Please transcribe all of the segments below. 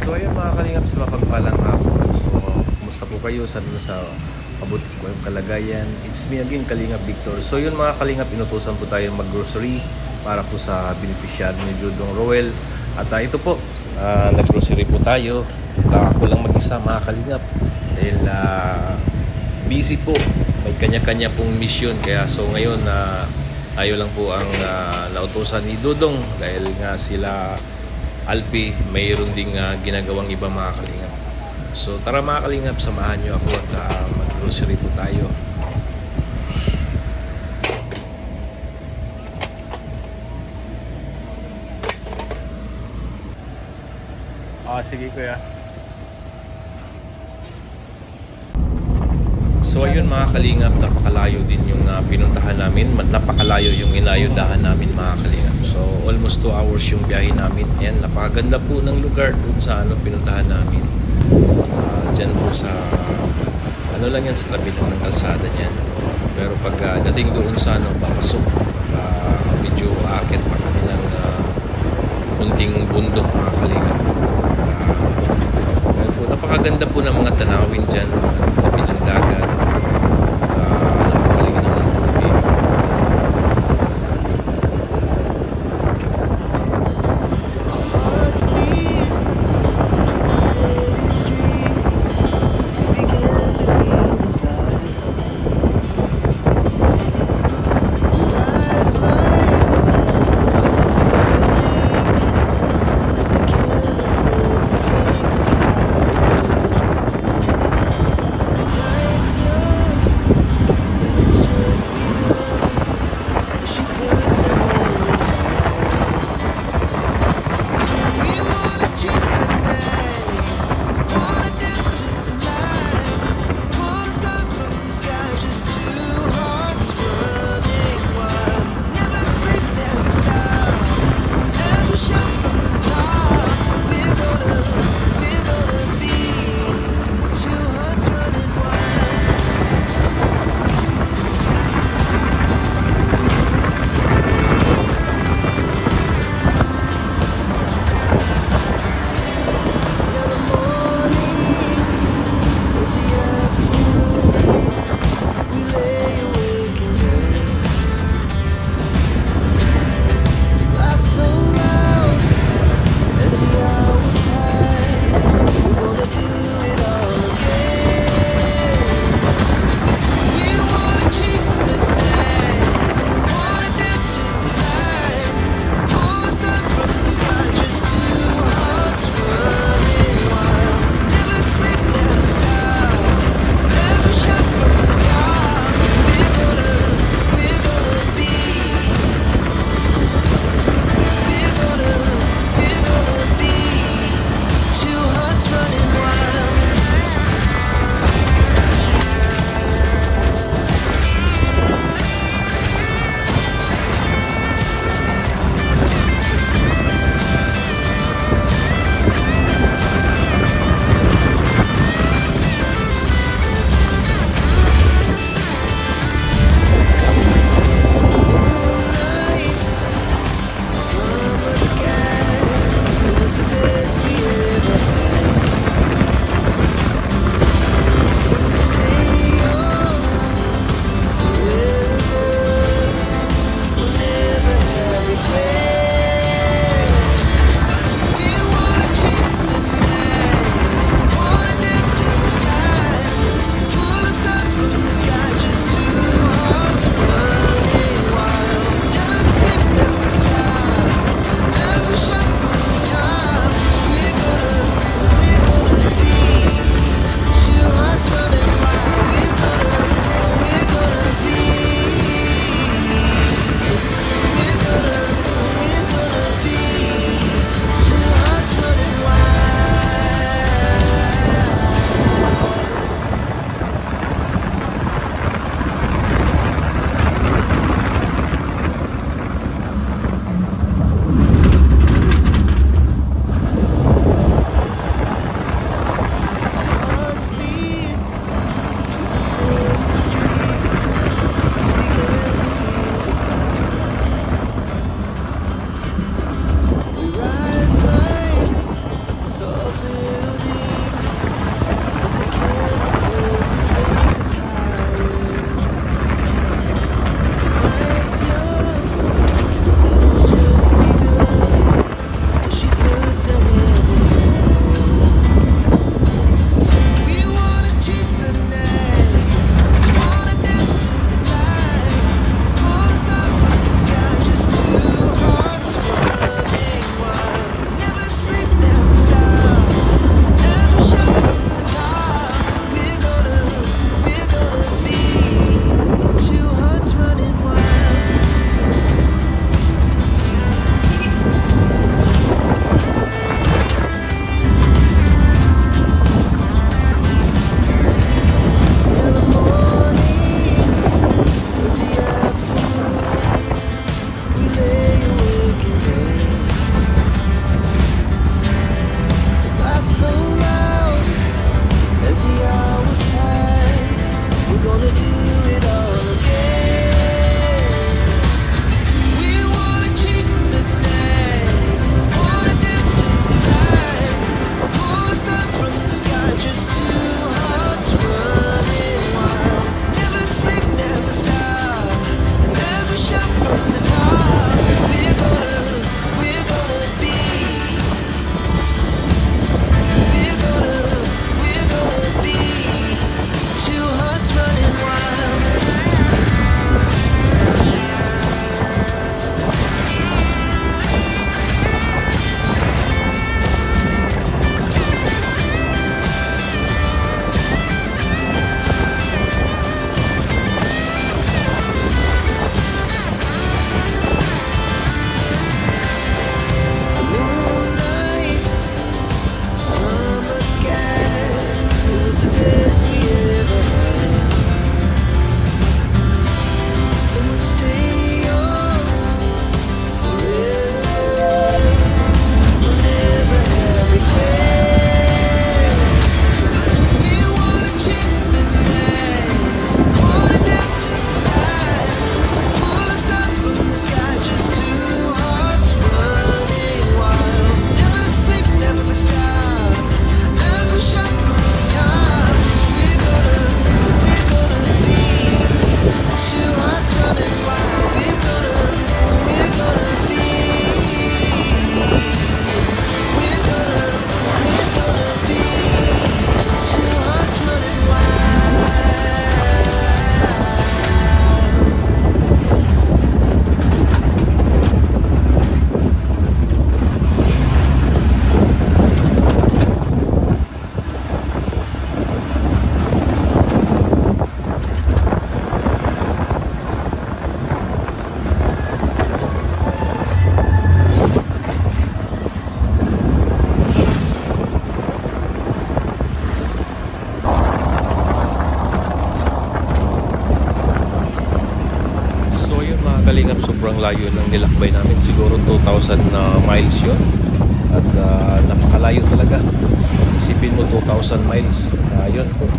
So ayun mga kalingap, sa mapagpalang hapon. So kumusta po kayo sa mabuti po yung kalagayan? It's me again, Kalingap Victor. So yun mga kalingap, inutusan po tayo mag-grocery para po sa beneficiary ni Judong Roel. At ito po, nag-grocery po tayo. Ako lang mag-isa mga kalingap. Dahil busy po. May kanya-kanya pong mission. Kaya so ngayon, tayo lang po ang nautusan ni Dudong. Dahil nga sila Alpi, mayroon ding ginagawang iba mga kalingap. So tara mga kalingap, samahan nyo ako at mag-grocery po tayo. Sige kuya. So ayun mga kalingap, napakalayo din yung pinuntahan namin. Napakalayo yung inayudahan namin mga kalingap. So almost 2 hours yung biyahe namin. Ayan, napakaganda po ng lugar dun sa pinuntahan namin. Dyan po sa lang yan, sa tabi lang ng kalsada niyan. Pero pag dating doon sa papasok, medyo aakit pa kami ng kunting bundok mga kalingap. Napakaganda po ng mga tanawin dyan, tabi ng dagat. Napakaligaw ng tubig. sobrang layo ng nilakbay namin. Siguro 2,000 miles yun. At napakalayo talaga. Isipin mo 2,000 miles. Yun po.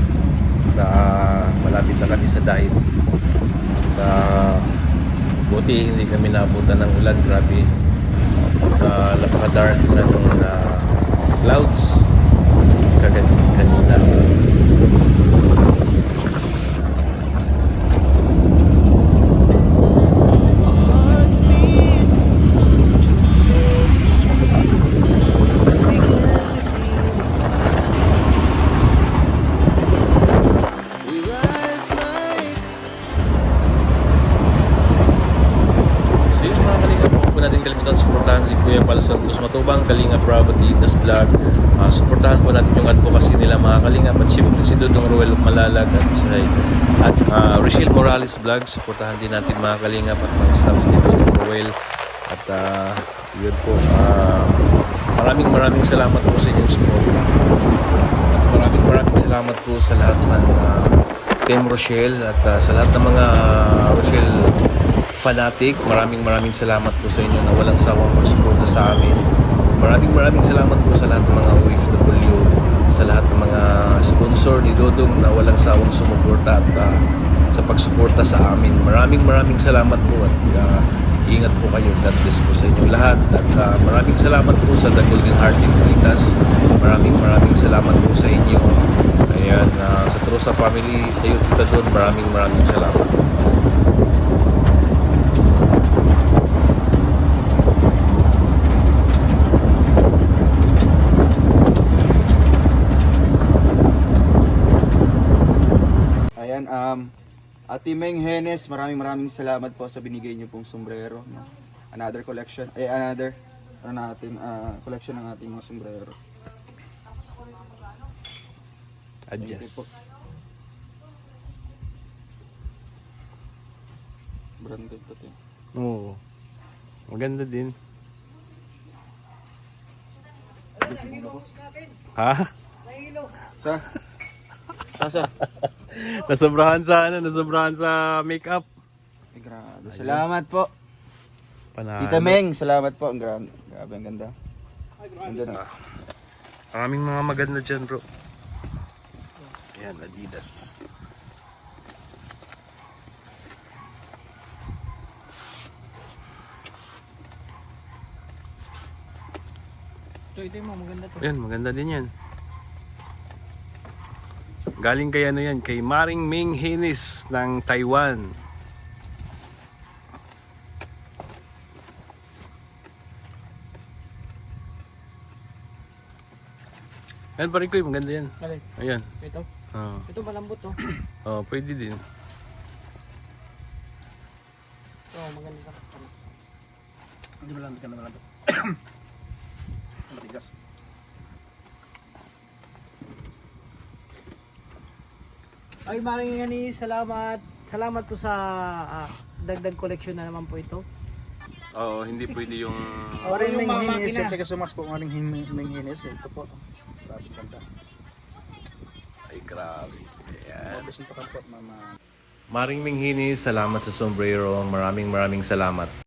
Malapit na kami sa dahil. Buti hindi kami naabutan ng ulan. Grabe. Napaka-dark ng clouds kanina. Natin kalimutan suportahan si Kuya Pal Santos Matubang, Kalingap Robert Ignas Vlog. Suportahan po natin yung advocacy nila mga Kalingap, at siyempre si Dudong Ruel Malalag at Rachel Morales Vlog. Suportahan din natin mga Kalingap at mga staff ni Dudong Ruel. At yun po, maraming salamat po sa inyong support. At maraming salamat po sa lahat ng Team Rochelle at sa lahat ng mga Rochelle fanatic. Maraming salamat po sa inyo na walang sawang pagsuporta sa amin. Maraming salamat po sa lahat ng mga OFW, sa lahat ng mga sponsor ni Dodong na walang sawang sumuporta at sa pagsuporta sa amin. Maraming salamat po at ingat po kayo. God bless po sa inyo lahat. At maraming salamat po sa The Golden Hearted Titas. Maraming salamat po sa inyo. Ayan, sa Trosa family, sa iyo Tita Don, maraming salamat. Ate Meng Henes, maraming salamat po sa binigay niyo pong sombrero, no? Another collection, collection ng ating mga sombrero. Adjust. Po. Branded to din. Oo. Maganda din. Ha? Sa? Nasobrahan sa makeup. Ay, grabe. Salamat po. Panalo. Tita Meng, salamat po. Grabe, ang ganda. Ganda na. Maraming mga maganda dyan, bro. Ayan, Adidas. Ito yung mga maganda to. Ayan, maganda din yan. Galing kay ano yan, kay Maring Ming Henis ng Taiwan. Ayan pa rin ko, maganda yan. Ayan. Ito? Ito malambot to. Pwede din. Maganda. Hindi malambot ka na malambot. Matigas. Ay, maraming salamat. Salamat po sa dagdag collection na naman po ito. Oo, hindi pwede yung... Maring Menghinis, siyempre kasumas po maring Menghinis. Ito po. Grabe ganda. Ay, grabe. Ayan. Ito po, mama. Maring Ming Henis, salamat sa sombrero. Maraming salamat.